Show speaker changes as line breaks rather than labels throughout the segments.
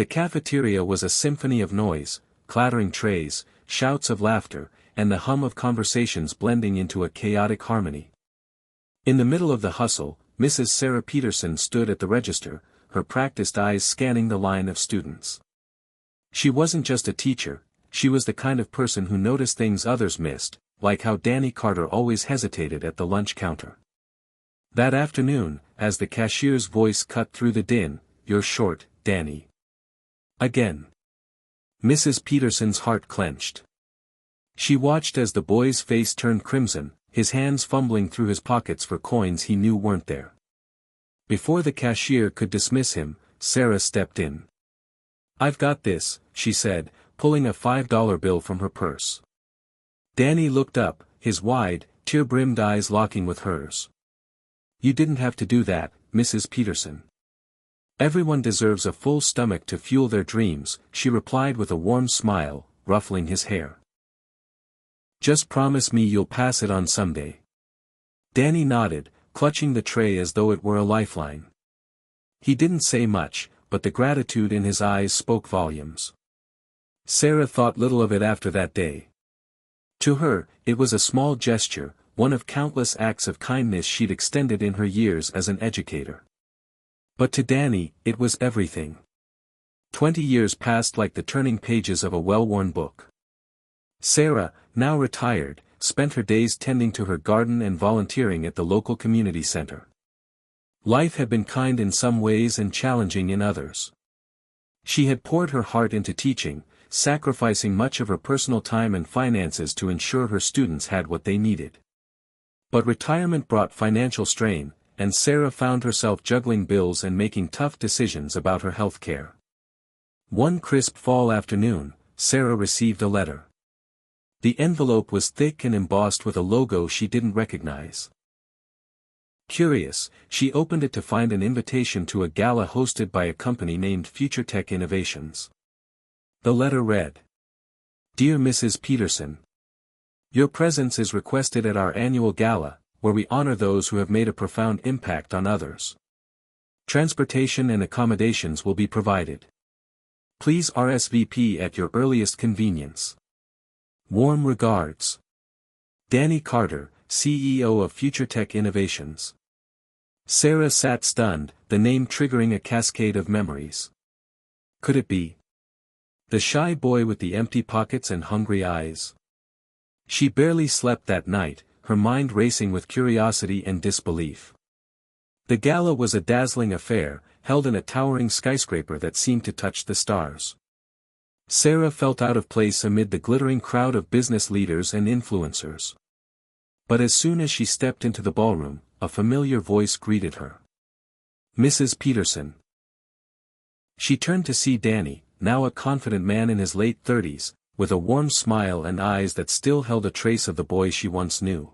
The cafeteria was a symphony of noise, clattering trays, shouts of laughter, and the hum of conversations blending into a chaotic harmony. In the middle of the hustle, Mrs. Sarah Peterson stood at the register, her practiced eyes scanning the line of students. She wasn't just a teacher, she was the kind of person who noticed things others missed, like how Danny Carter always hesitated at the lunch counter. That afternoon, as the cashier's voice cut through the din, "You're short, Danny." Again. Mrs. Peterson's heart clenched. She watched as the boy's face turned crimson, his hands fumbling through his pockets for coins he knew weren't there. Before the cashier could dismiss him, Sarah stepped in. "I've got this," she said, pulling a $5 bill from her purse. Danny looked up, his wide, tear-brimmed eyes locking with hers. "You didn't have to do that, Mrs. Peterson. Everyone deserves a full stomach to fuel their dreams," she replied with a warm smile, ruffling his hair. "Just promise me you'll pass it on someday." Danny nodded, clutching the tray as though it were a lifeline. He didn't say much, but the gratitude in his eyes spoke volumes. Sarah thought little of it after that day. To her, it was a small gesture, one of countless acts of kindness she'd extended in her years as an educator. But to Danny, it was everything. 20 years passed like the turning pages of a well-worn book. Sarah, now retired, spent her days tending to her garden and volunteering at the local community center. Life had been kind in some ways and challenging in others. She had poured her heart into teaching, sacrificing much of her personal time and finances to ensure her students had what they needed. But retirement brought financial strain, and Sarah found herself juggling bills and making tough decisions about her health care. One crisp fall afternoon, Sarah received a letter. The envelope was thick and embossed with a logo she didn't recognize. Curious, she opened it to find an invitation to a gala hosted by a company named Future Tech Innovations. The letter read, "Dear Mrs. Peterson, your presence is requested at our annual gala, where we honor those who have made a profound impact on others. Transportation and accommodations will be provided. Please RSVP at your earliest convenience. Warm regards. Danny Carter, CEO of Future Tech Innovations." Sarah sat stunned, the name triggering a cascade of memories. Could it be the shy boy with the empty pockets and hungry eyes? She barely slept that night, her mind racing with curiosity and disbelief. The gala was a dazzling affair, held in a towering skyscraper that seemed to touch the stars. Sarah felt out of place amid the glittering crowd of business leaders and influencers. But as soon as she stepped into the ballroom, a familiar voice greeted her. "Mrs. Peterson." She turned to see Danny, now a confident man in his late 30s, with a warm smile and eyes that still held a trace of the boy she once knew.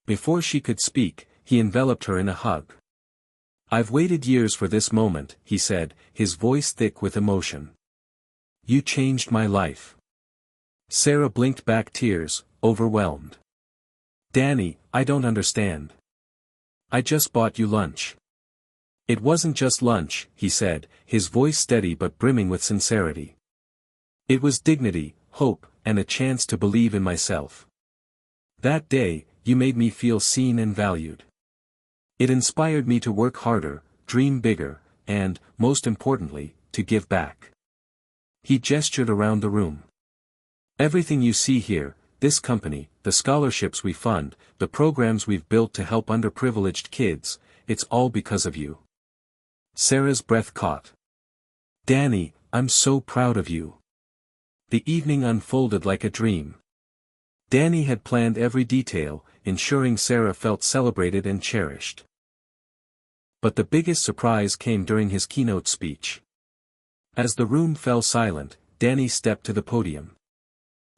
Before she could speak, he enveloped her in a hug. "I've waited years for this moment," he said, his voice thick with emotion. "You changed my life." Sarah blinked back tears, overwhelmed. "Danny, I don't understand. I just bought you lunch." "It wasn't just lunch," he said, his voice steady but brimming with sincerity. "It was dignity, hope, and a chance to believe in myself. That day, you made me feel seen and valued. It inspired me to work harder, dream bigger, and, most importantly, to give back." He gestured around the room. "Everything you see here, this company, the scholarships we fund, the programs we've built to help underprivileged kids, it's all because of you." Sarah's breath caught. "Danny, I'm so proud of you." The evening unfolded like a dream. Danny had planned every detail, ensuring Sarah felt celebrated and cherished. But the biggest surprise came during his keynote speech. As the room fell silent, Danny stepped to the podium.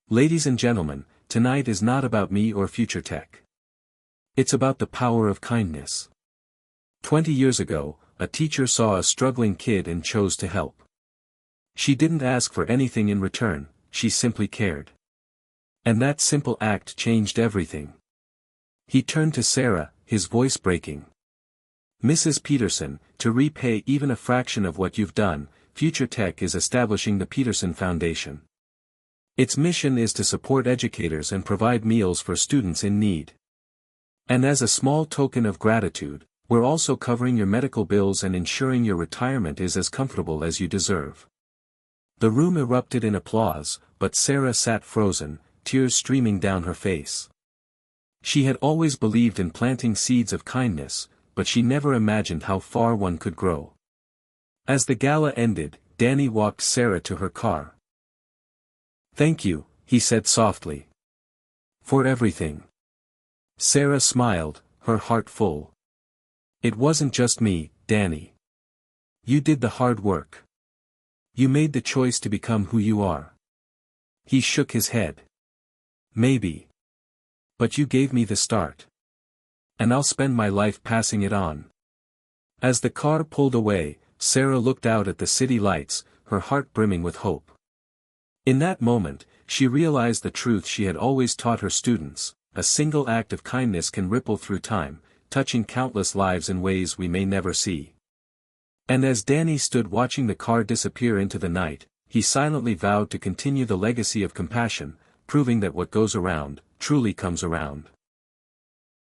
"Ladies and gentlemen, tonight is not about me or Future Tech. It's about the power of kindness. 20 years ago, a teacher saw a struggling kid and chose to help. She didn't ask for anything in return, she simply cared. And that simple act changed everything." He turned to Sarah, his voice breaking. "Mrs. Peterson, to repay even a fraction of what you've done, Future Tech is establishing the Peterson Foundation. Its mission is to support educators and provide meals for students in need. And as a small token of gratitude, we're also covering your medical bills and ensuring your retirement is as comfortable as you deserve." The room erupted in applause, but Sarah sat frozen, tears streaming down her face. She had always believed in planting seeds of kindness, but she never imagined how far one could grow. As the gala ended, Danny walked Sarah to her car. "Thank you," he said softly. "For everything." Sarah smiled, her heart full. "It wasn't just me, Danny. You did the hard work. You made the choice to become who you are." He shook his head. "Maybe. But you gave me the start. And I'll spend my life passing it on." As the car pulled away, Sarah looked out at the city lights, her heart brimming with hope. In that moment, she realized the truth she had always taught her students: a single act of kindness can ripple through time, touching countless lives in ways we may never see. And as Danny stood watching the car disappear into the night, he silently vowed to continue the legacy of compassion, proving that what goes around, truly comes around.